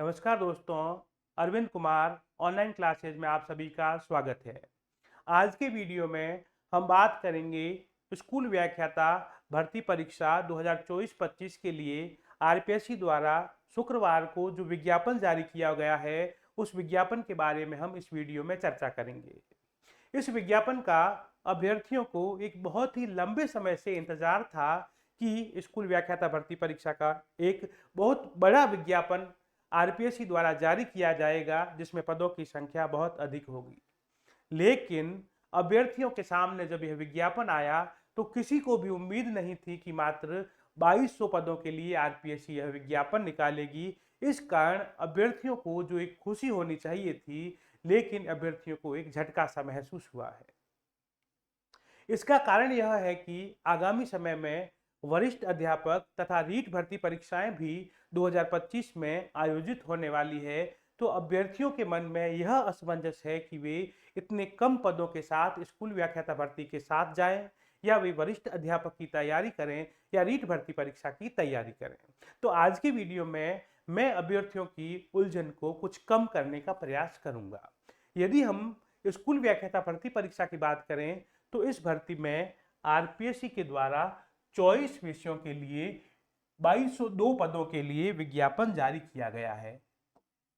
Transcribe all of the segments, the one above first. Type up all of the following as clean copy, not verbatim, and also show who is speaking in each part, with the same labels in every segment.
Speaker 1: नमस्कार दोस्तों, Arvind Kumar online classes में आप सभी का स्वागत है। आज के वीडियो में हम बात करेंगे स्कूल व्याख्याता भर्ती परीक्षा 2024-25 के लिए आरपीएससी द्वारा शुक्रवार को जो विज्ञापन जारी किया गया है, उस विज्ञापन के बारे में हम इस वीडियो में चर्चा करेंगे। इस विज्ञापन का अभ्यर्थियों को एक बहुत ही लंबे समय से इंतजार था कि स्कूल व्याख्याता भर्ती परीक्षा का एक बहुत बड़ा विज्ञापन आरपीएससी द्वारा जारी किया जाएगा, जिसमें पदों की संख्या बहुत अधिक होगी। लेकिन अभ्यर्थियों के सामने जब यह विज्ञापन आया तो किसी को भी उम्मीद नहीं थी कि मात्र 2200 पदों के लिए आरपीएससी यह विज्ञापन निकालेगी। इस कारण अभ्यर्थियों को जो एक खुशी होनी चाहिए थी, लेकिन अभ्यर्थियों को एक झटका सा महसूस हुआ है। इसका कारण यह है कि आगामी समय में वरिष्ठ अध्यापक तथा रीट भर्ती परीक्षाएं भी 2025 में आयोजित होने वाली है। तो अभ्यर्थियों के मन में यह असमंजस है कि वे इतने कम पदों के साथ स्कूल व्याख्याता भर्ती के साथ जाएं या वे वरिष्ठ अध्यापक की तैयारी करें या रीट भर्ती परीक्षा की तैयारी करें। तो आज की वीडियो में मैं अभ्यर्थियों की उलझन को कुछ कम करने का प्रयास करूंगा। यदि हम स्कूल व्याख्याता भर्ती परीक्षा की बात करें तो इस भर्ती में आरपीएससी के द्वारा 24 विषयों के लिए 2202 पदों के लिए विज्ञापन जारी किया गया है,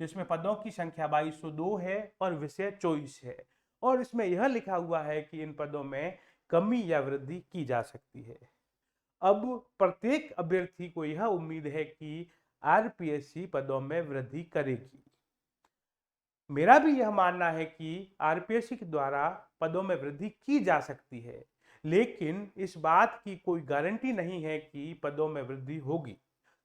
Speaker 1: जिसमें पदों की संख्या 2202 है और विषय 24 है। और इसमें यह लिखा हुआ है कि इन पदों में कमी या वृद्धि की जा सकती है। अब प्रत्येक अभ्यर्थी को यह उम्मीद है कि आरपीएससी पदों में वृद्धि करेगी। मेरा भी यह मानना है कि आरपीएससी के द्वारा पदों में वृद्धि की जा सकती है, लेकिन इस बात की कोई गारंटी नहीं है कि पदों में वृद्धि होगी।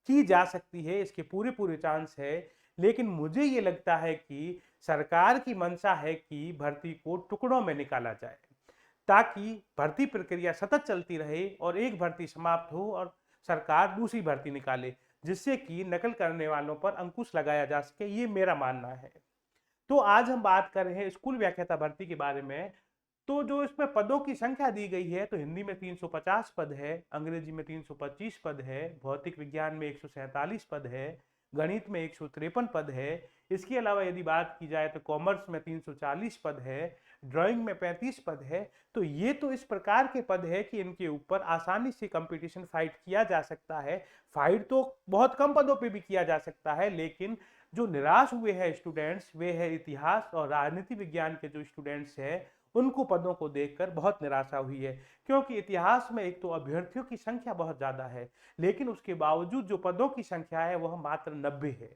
Speaker 1: की जा सकती है, इसके पूरे पूरे चांस है, लेकिन मुझे ये लगता है कि सरकार की मंशा है कि भर्ती को टुकड़ों में निकाला जाए, ताकि भर्ती प्रक्रिया सतत चलती रहे और एक भर्ती समाप्त हो और सरकार दूसरी भर्ती निकाले, जिससे कि नकल करने वालों पर अंकुश लगाया जा सके। ये मेरा मानना है। तो आज हम बात कर रहे हैं स्कूल व्याख्याता भर्ती के बारे में। तो जो इसमें पदों की संख्या दी गई है, तो हिंदी में 350 पद है, अंग्रेजी में 325 पद है, भौतिक विज्ञान में 147 पद है, गणित में 153 पद है। इसके अलावा यदि बात की जाए तो कॉमर्स में 340 पद है, ड्राइंग में 35 पद है। तो ये तो इस प्रकार के पद है कि इनके ऊपर आसानी से कंपटीशन फाइट किया जा सकता है। फाइट तो बहुत कम पदों पे भी किया जा सकता है, लेकिन जो निराश हुए हैं स्टूडेंट्स, वे है इतिहास और राजनीति विज्ञान के जो स्टूडेंट्स हैं, उनको पदों को देखकर बहुत निराशा हुई है। क्योंकि इतिहास में एक तो अभ्यर्थियों की संख्या बहुत ज्यादा है, लेकिन उसके बावजूद जो पदों की संख्या है वह मात्र 90 है।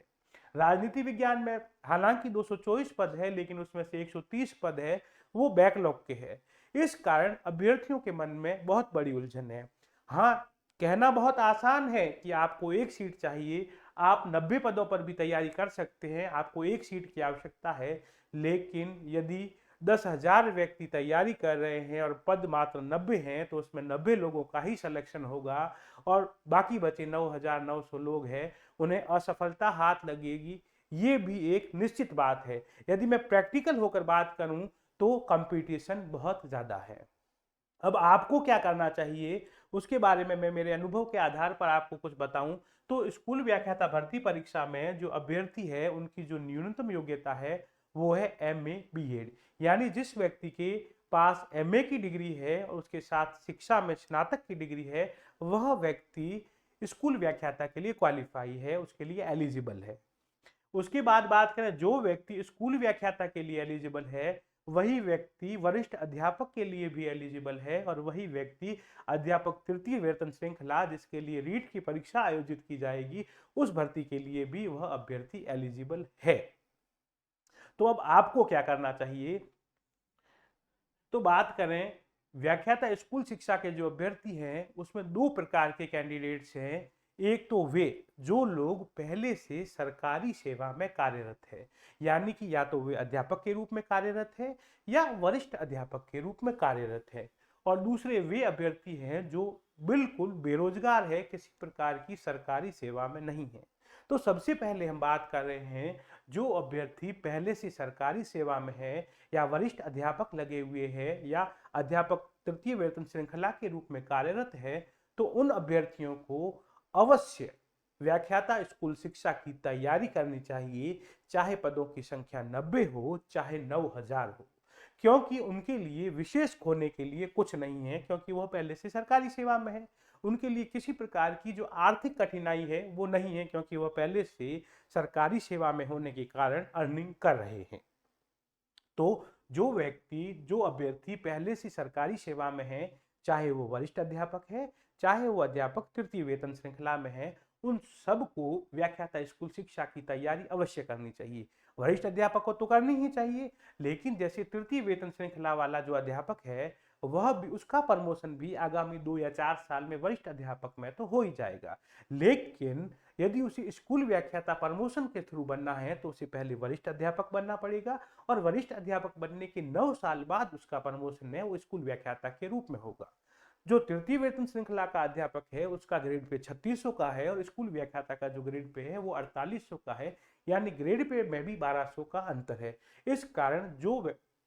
Speaker 1: राजनीति विज्ञान में हालांकि 224 पद है, लेकिन उसमें से 130 पद है वो बैकलॉग के है। इस कारण अभ्यर्थियों के मन में बहुत बड़ी उलझन है। हाँ, कहना बहुत आसान है कि आपको एक सीट चाहिए, आप 90 पदों पर भी तैयारी कर सकते हैं, आपको एक सीट की आवश्यकता है। लेकिन यदि 10,000 व्यक्ति तैयारी कर रहे हैं और पद मात्र 90 हैं, तो उसमें 90 लोगों का ही सिलेक्शन होगा और बाकी बचे 9,900 लोग हैं, उन्हें असफलता हाथ लगेगी। ये भी एक निश्चित बात है। यदि मैं प्रैक्टिकल होकर बात करूं तो कंपटीशन बहुत ज़्यादा है। अब आपको क्या करना चाहिए, उसके बारे में मैं मेरे अनुभव के आधार पर आपको कुछ बताऊं। तो स्कूल व्याख्याता भर्ती परीक्षा में जो अभ्यर्थी है, उनकी जो न्यूनतम योग्यता है वो है एमए बीएड। यानी जिस व्यक्ति के पास एमए की डिग्री है और उसके साथ शिक्षा में स्नातक की डिग्री है, वह व्यक्ति स्कूल व्याख्याता के लिए क्वालिफाई है, उसके लिए एलिजिबल है। उसके बाद बात करें, जो व्यक्ति स्कूल व्याख्याता के लिए एलिजिबल है, वही व्यक्ति वरिष्ठ अध्यापक के लिए भी एलिजिबल है और वही व्यक्ति अध्यापक तृतीय वेतन श्रृंखला, जिसके लिए रीट की परीक्षा आयोजित की जाएगी, उस भर्ती के लिए भी वह अभ्यर्थी एलिजिबल है। तो अब आपको क्या करना चाहिए, तो बात करें व्याख्याता स्कूल शिक्षा के जो अभ्यर्थी हैं, उसमें दो प्रकार के कैंडिडेट्स हैं। एक तो वे जो लोग पहले से सरकारी सेवा में कार्यरत है, यानी कि या तो वे अध्यापक के रूप में कार्यरत है या वरिष्ठ अध्यापक के रूप में कार्यरत है। और दूसरे वे अभ्यर्थी हैं जो बिल्कुल बेरोजगार है, किसी प्रकार की सरकारी सेवा में नहीं है। तो सबसे पहले हम बात कर रहे हैं, जो अभ्यर्थी पहले से सरकारी सेवा में है या वरिष्ठ अध्यापक लगे हुए हैं या अध्यापक तृतीय वेतन श्रृंखला के रूप में कार्यरत है, तो उन अभ्यर्थियों को अवश्य व्याख्याता स्कूल शिक्षा की तैयारी करनी चाहिए, चाहे पदों की संख्या 90 हो चाहे 9000 हो, क्योंकि उनके लिए विशेष खोने के लिए कुछ नहीं है, क्योंकि वह पहले से सरकारी सेवा में है। उनके लिए किसी प्रकार की जो आर्थिक कठिनाई है वो नहीं है, क्योंकि वह पहले से सरकारी सेवा में होने के कारण अर्निंग कर रहे हैं। तो जो अभ्यर्थी पहले से सरकारी सेवा में है, चाहे वो वरिष्ठ अध्यापक है, चाहे वो अध्यापक तृतीय वेतन श्रृंखला में है, उन सबको व्याख्याता स्कूल शिक्षा की तैयारी अवश्य करनी चाहिए। वरिष्ठ अध्यापक को तो करनी ही चाहिए, लेकिन जैसे तृतीय वेतन श्रृंखला वाला जो अध्यापक है, वह भी, उसका प्रमोशन भी आगामी 2 या 4 साल में वरिष्ठ अध्यापक में तो हो ही जाएगा। लेकिन यदि उसे स्कूल व्याख्याता प्रमोशन के थ्रू बनना है तो उसे पहले वरिष्ठ अध्यापक बनना पड़ेगा, और वरिष्ठ अध्यापक बनने के 9 साल बाद उसका प्रमोशन है वो स्कूल व्याख्याता के रूप में होगा। जो तृतीय वेतन श्रृंखला का अध्यापक है उसका ग्रेड पे 3600 का है, और स्कूल व्याख्याता का जो ग्रेड पे है वो 4800 का है, यानी ग्रेड पे में भी 1200 का अंतर है। इस कारण जो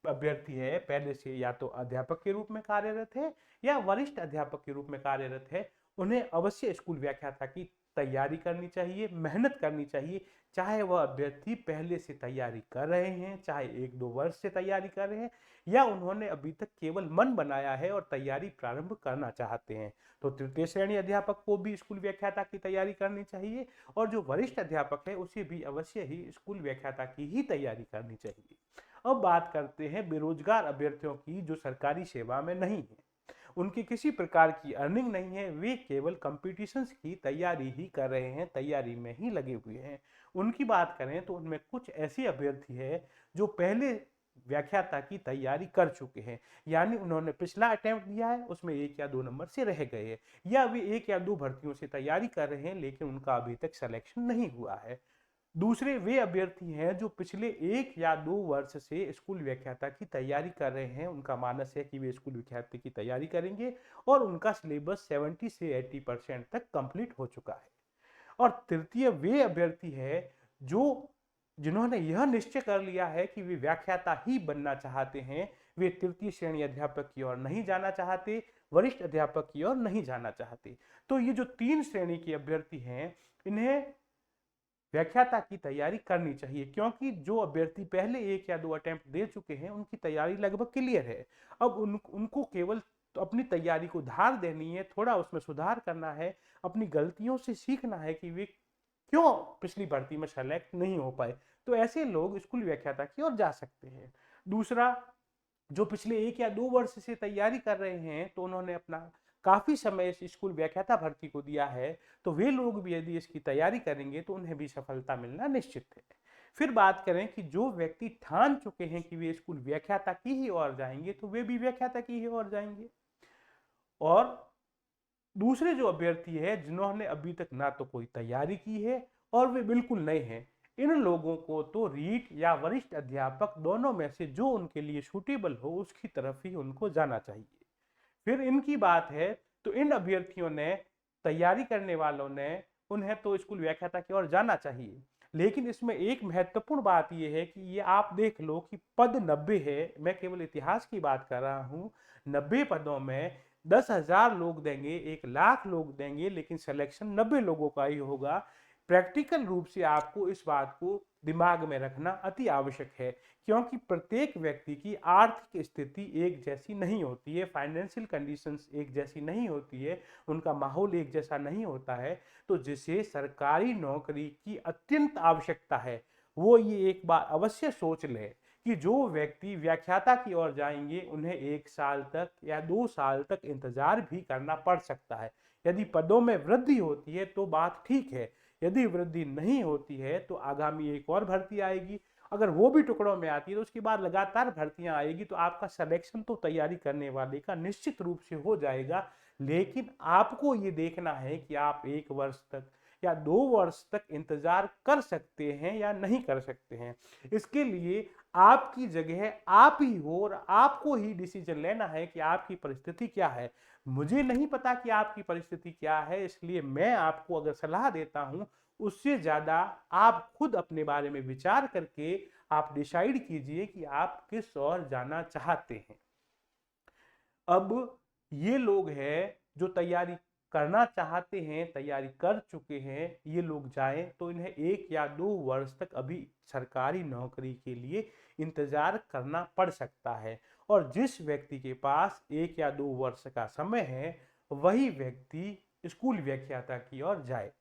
Speaker 1: अभ्यर्थी है पहले से या तो अध्यापक के रूप में कार्यरत है या वरिष्ठ अध्यापक के रूप में कार्यरत है, उन्हें अवश्य स्कूल व्याख्याता की तैयारी करनी चाहिए, मेहनत करनी चाहिए। चाहे वह अभ्यर्थी पहले से तैयारी कर रहे हैं, चाहे 1-2 वर्ष से तैयारी कर रहे हैं, या उन्होंने अभी तक केवल मन बनाया है और तैयारी प्रारंभ करना चाहते हैं, तो तृतीय श्रेणी अध्यापक को भी स्कूल व्याख्याता की तैयारी करनी चाहिए, और जो वरिष्ठ अध्यापक है उसे भी अवश्य ही स्कूल व्याख्याता की ही तैयारी करनी चाहिए। अब बात करते हैं बेरोजगार अभ्यर्थियों की जो सरकारी सेवा में नहीं है, उनकी किसी प्रकार की अर्निंग नहीं है, वे केवल कॉम्पिटिशन्स की तैयारी ही कर रहे हैं, तैयारी में ही लगे हुए हैं। उनकी बात करें तो उनमें कुछ ऐसे अभ्यर्थी है जो पहले व्याख्याता की तैयारी कर चुके हैं, यानी उन्होंने पिछला अटेम्प्ट दिया है उसमें 1 या 2 नंबर से रह गए हैं, या वे 1 या 2 भर्तियों से तैयारी कर रहे हैं लेकिन उनका अभी तक सिलेक्शन नहीं हुआ है। दूसरे वे अभ्यर्थी हैं जो पिछले 1 या 2 वर्ष से स्कूल व्याख्याता की तैयारी कर रहे हैं, उनका मानस है कि वे स्कूल व्याख्याता की तैयारी करेंगे और उनका सिलेबस 70 से 80% तक कंप्लीट हो चुका है। और तृतीय वे अभ्यर्थी है जो जिन्होंने यह निश्चय कर लिया है कि वे व्याख्याता ही बनना चाहते हैं, वे तृतीय श्रेणी अध्यापक की ओर नहीं जाना चाहते, वरिष्ठ अध्यापक की ओर नहीं जाना चाहते। तो ये जो 3 श्रेणी के अभ्यर्थी हैं, इन्हें व्याख्याता की तैयारी करनी चाहिए, क्योंकि जो अभ्यर्थी पहले 1 या 2 अटेम्प्ट दे चुके हैं उनकी तैयारी लगभग क्लियर है। अब उनको केवल तो अपनी तैयारी को धार देनी है, थोड़ा उसमें सुधार करना है, अपनी गलतियों से सीखना है कि वे क्यों पिछली भर्ती में सेलेक्ट नहीं हो पाए। तो ऐसे लोग स्कूल व्याख्याता की ओर जा सकते हैं। दूसरा, जो पिछले 1 या 2 वर्ष से तैयारी कर रहे हैं तो उन्होंने अपना काफी समय इस स्कूल व्याख्याता भर्ती को दिया है, तो वे लोग भी यदि इसकी तैयारी करेंगे तो उन्हें भी सफलता मिलना निश्चित है। फिर बात करें कि जो व्यक्ति ठान चुके हैं कि वे स्कूल व्याख्याता की ही ओर जाएंगे, तो वे भी व्याख्याता की ही ओर जाएंगे। और दूसरे जो अभ्यर्थी है जिन्होंने अभी तक ना तो कोई तैयारी की है और वे बिल्कुल नए हैं, इन लोगों को तो रीट या वरिष्ठ अध्यापक दोनों में से जो उनके लिए सूटेबल हो उसकी तरफ ही उनको जाना चाहिए। फिर इनकी बात है तो इन अभ्यर्थियों ने, तैयारी करने वालों ने, उन्हें तो स्कूल व्याख्याता की ओर जाना चाहिए, लेकिन इसमें एक महत्वपूर्ण बात यह है कि ये आप देख लो कि पद 90 है, मैं केवल इतिहास की बात कर रहा हूं। 90 पदों में 10,000 लोग देंगे, 1,00,000 लोग देंगे, लेकिन सिलेक्शन 90 लोगों का ही होगा। प्रैक्टिकल रूप से आपको इस बात को दिमाग में रखना अति आवश्यक है, क्योंकि प्रत्येक व्यक्ति की आर्थिक स्थिति एक जैसी नहीं होती है, फाइनेंशियल कंडीशंस एक जैसी नहीं होती है, उनका माहौल एक जैसा नहीं होता है। तो जिसे सरकारी नौकरी की अत्यंत आवश्यकता है वो ये एक बार अवश्य सोच ले कि जो व्यक्ति व्याख्याता की ओर जाएंगे उन्हें 1 साल तक या 2 साल तक इंतजार भी करना पड़ सकता है। यदि पदों में वृद्धि होती है तो बात ठीक है, यदि वृद्धि नहीं होती है तो आगामी एक और भर्ती आएगी, अगर वो भी टुकड़ों में आती है तो उसके बाद लगातार भर्तियां आएगी, तो आपका सिलेक्शन तो तैयारी करने वाले का निश्चित रूप से हो जाएगा। लेकिन आपको ये देखना है कि आप 1 वर्ष तक या 2 वर्ष तक इंतजार कर सकते हैं या नहीं कर सकते हैं। इसके लिए आपकी जगह आप ही हो और आपको ही डिसीजन लेना है कि आपकी परिस्थिति क्या है। मुझे नहीं पता कि आपकी परिस्थिति क्या है, इसलिए मैं आपको अगर सलाह देता हूं, उससे ज्यादा आप खुद अपने बारे में विचार करके आप डिसाइड कीजिए कि आप किस ओर जाना चाहते हैं। अब ये लोग हैं जो तैयारी करना चाहते हैं, तैयारी कर चुके हैं, ये लोग जाएं तो इन्हें 1 या 2 वर्ष तक अभी सरकारी नौकरी के लिए इंतजार करना पड़ सकता है। और जिस व्यक्ति के पास 1 या 2 वर्ष का समय है, वही व्यक्ति स्कूल व्याख्याता की ओर जाए।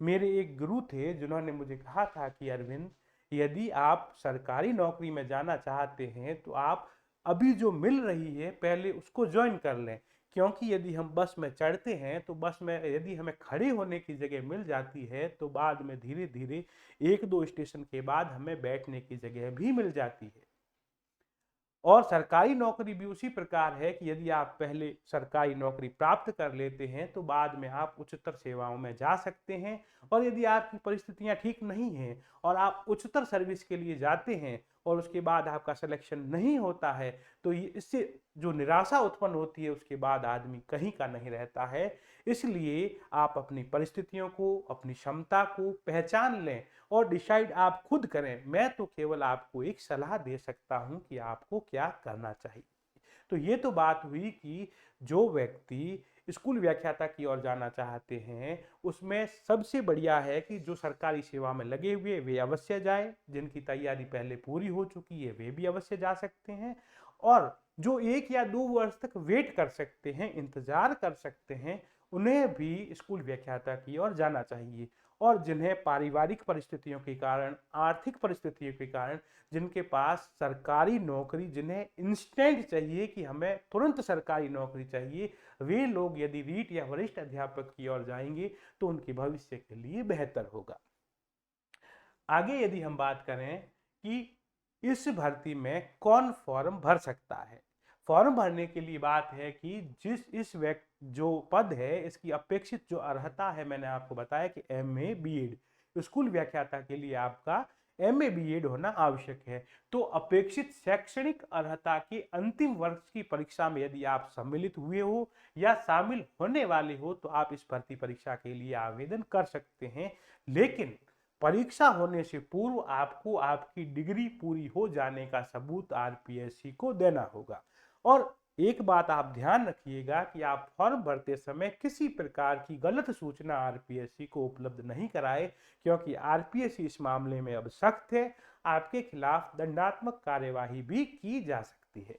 Speaker 1: मेरे एक गुरु थे जिन्होंने मुझे कहा था कि अरविंद, यदि आप सरकारी नौकरी में जाना चाहते हैं तो आप अभी जो मिल रही है पहले उसको ज्वाइन कर लें, क्योंकि यदि हम बस में चढ़ते हैं तो बस में यदि हमें खड़े होने की जगह मिल जाती है तो बाद में धीरे धीरे 1-2 स्टेशन के बाद हमें बैठने की जगह भी मिल जाती है। और सरकारी नौकरी भी उसी प्रकार है कि यदि आप पहले सरकारी नौकरी प्राप्त कर लेते हैं तो बाद में आप उच्चतर सेवाओं में जा सकते हैं। और यदि आपकी परिस्थितियां ठीक नहीं हैं और आप उच्चतर सर्विस के लिए जाते हैं और उसके बाद आपका सिलेक्शन नहीं होता है, तो इससे जो निराशा उत्पन्न होती है उसके बाद आदमी कहीं का नहीं रहता है। इसलिए आप अपनी परिस्थितियों को, अपनी क्षमता को पहचान लें और डिसाइड आप खुद करें। मैं तो केवल आपको एक सलाह दे सकता हूं कि आपको क्या करना चाहिए। तो ये तो बात हुई कि जो व्यक्ति स्कूल व्याख्याता की ओर जाना चाहते हैं, उसमें सबसे बढ़िया है कि जो सरकारी सेवा में लगे हुए वे अवश्य जाए, जिनकी तैयारी पहले पूरी हो चुकी है वे भी अवश्य जा सकते हैं। और जो 1 या 2 वर्ष तक वेट कर सकते हैं, इंतजार कर सकते हैं, उन्हें भी स्कूल व्याख्याता की ओर जाना चाहिए। और जिन्हें पारिवारिक परिस्थितियों के कारण, आर्थिक परिस्थितियों के कारण, जिनके पास सरकारी नौकरी, जिन्हें इंस्टेंट चाहिए कि हमें तुरंत सरकारी नौकरी चाहिए, वे लोग यदि रीट या वरिष्ठ अध्यापक की ओर जाएंगे तो उनके भविष्य के लिए बेहतर होगा। आगे यदि हम बात करें कि इस भर्ती में कौन फॉर्म भर सकता है, फॉर्म भरने के लिए बात है कि इस व्यक्ति जो पद है इसकी अपेक्षित जो अर्हता है, मैंने आपको बताया कि MA BEd, स्कूल व्याख्याता के लिए आपका MA BEd होना आवश्यक है। तो अपेक्षित शैक्षणिक अर्हता के अंतिम वर्ष की परीक्षा में यदि आप सम्मिलित हुए हो या शामिल होने वाले हो तो आप इस भर्ती परीक्षा के लिए आवेदन कर सकते हैं। लेकिन परीक्षा होने से पूर्व आपको आपकी डिग्री पूरी हो जाने का सबूत RPSC को देना होगा। और एक बात आप ध्यान रखिएगा कि आप फॉर्म भरते समय किसी प्रकार की गलत सूचना RPSC को उपलब्ध नहीं कराए, क्योंकि RPSC इस मामले में अब सख्त है, आपके खिलाफ दंडात्मक कार्यवाही भी की जा सकती है।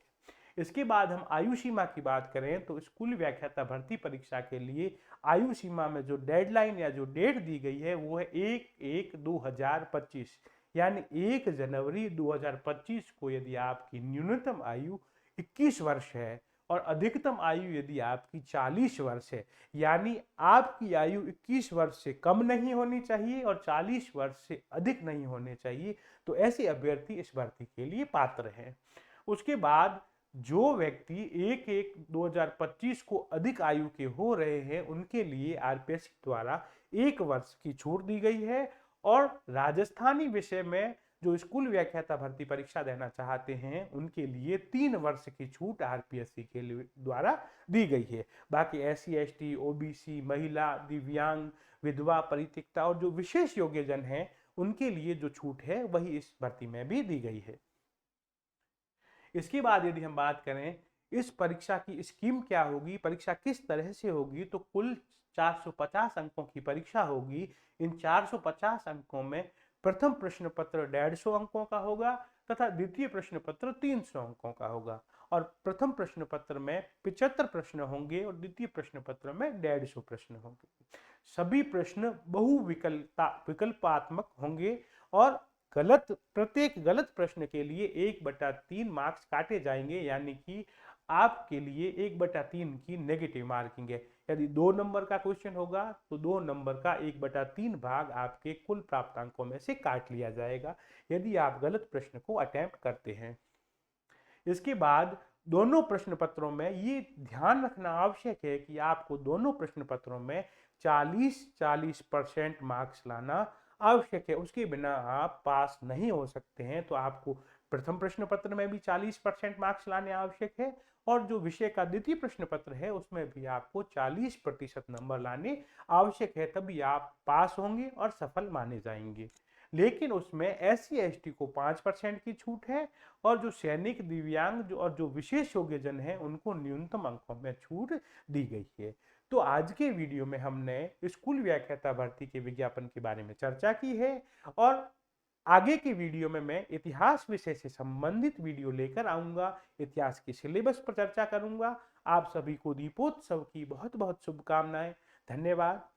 Speaker 1: इसके बाद हम आयु सीमा की बात करें तो स्कूल व्याख्याता भर्ती परीक्षा के लिए आयु सीमा में जो डेडलाइन या जो डेट दी गई है वो है 1/1/2025, यानी 1 जनवरी 2025 को यदि आपकी न्यूनतम आयु 21 वर्ष है और अधिकतम आयु यदि आपकी 40 वर्ष है, यानी आपकी आयु 21 वर्ष से कम नहीं होनी चाहिए और 40 वर्ष से अधिक नहीं होनी चाहिए, तो ऐसे अभ्यर्थी इस भर्ती के लिए पात्र हैं। उसके बाद जो व्यक्ति 1/1/2025 को अधिक आयु के हो रहे हैं उनके लिए RPSC द्वारा 1 वर्ष की छूट दी गई है। और राजस्थानी विषय में जो स्कूल व्याख्याता भर्ती परीक्षा देना चाहते हैं उनके लिए 3 वर्ष की छूट RPSC के द्वारा दी गई है। बाकी SC ST OBC, महिला, दिव्यांग, विधवा, परित्यक्ता और जो विशेष योग्यजन हैं उनके लिए जो छूट है वही इस भर्ती में भी दी गई है। इसके बाद यदि हम बात करें इस परीक्षा की स्कीम क्या होगी, परीक्षा किस तरह से होगी, तो कुल 450 अंकों की परीक्षा होगी। इन 450 अंकों में प्रथम प्रश्न पत्र 150 अंकों का होगा तथा द्वितीय प्रश्न पत्र 300 अंकों का होगा। और प्रथम प्रश्न पत्र में 75 प्रश्न होंगे और द्वितीय प्रश्न पत्र में 150 प्रश्न होंगे। सभी प्रश्न विकल्पात्मक होंगे और प्रत्येक गलत प्रश्न के लिए 1/3 मार्क्स काटे जाएंगे, यानी कि आपके लिए 1/3 की नेगेटिव मार्किंग है। यदि 2 नंबर का क्वेश्चन होगा तो 2 नंबर का 1/3 भाग आपके कुल प्राप्त अंकों में से काट लिया जाएगा यदि आप गलत प्रश्न को अटेम्प्ट करते हैं। इसके बाद दोनों प्रश्न पत्रों में ये ध्यान रखना आवश्यक है कि आपको दोनों प्रश्न पत्रों में 40% मार्क्स लाना आवश्यक है, उसके बिना आप पास नहीं हो सकते हैं। तो आपको प्रथम प्रश्न पत्र में भी 40% मार्क्स लाने आवश्यक है और जो विषय का द्वितीय प्रश्न पत्र है उसमें भी आपको 40% नंबर लाने आवश्यक है, तभी आप पास होंगे और सफल माने जाएंगे। लेकिन उसमें SC ST को 5% की छूट है और जो सैनिक, दिव्यांग और जो विशेष योग्यजन है उनको न्यूनतम अंकों में छूट दी गई है। तो आज के वीडियो में हमने स्कूल व्याख्याता भर्ती के विज्ञापन के बारे में चर्चा की है और आगे के वीडियो में मैं इतिहास विषय से संबंधित वीडियो लेकर आऊंगा। इतिहास के सिलेबस पर चर्चा करूंगा। आप सभी को दीपोत्सव की बहुत बहुत शुभकामनाएं। धन्यवाद।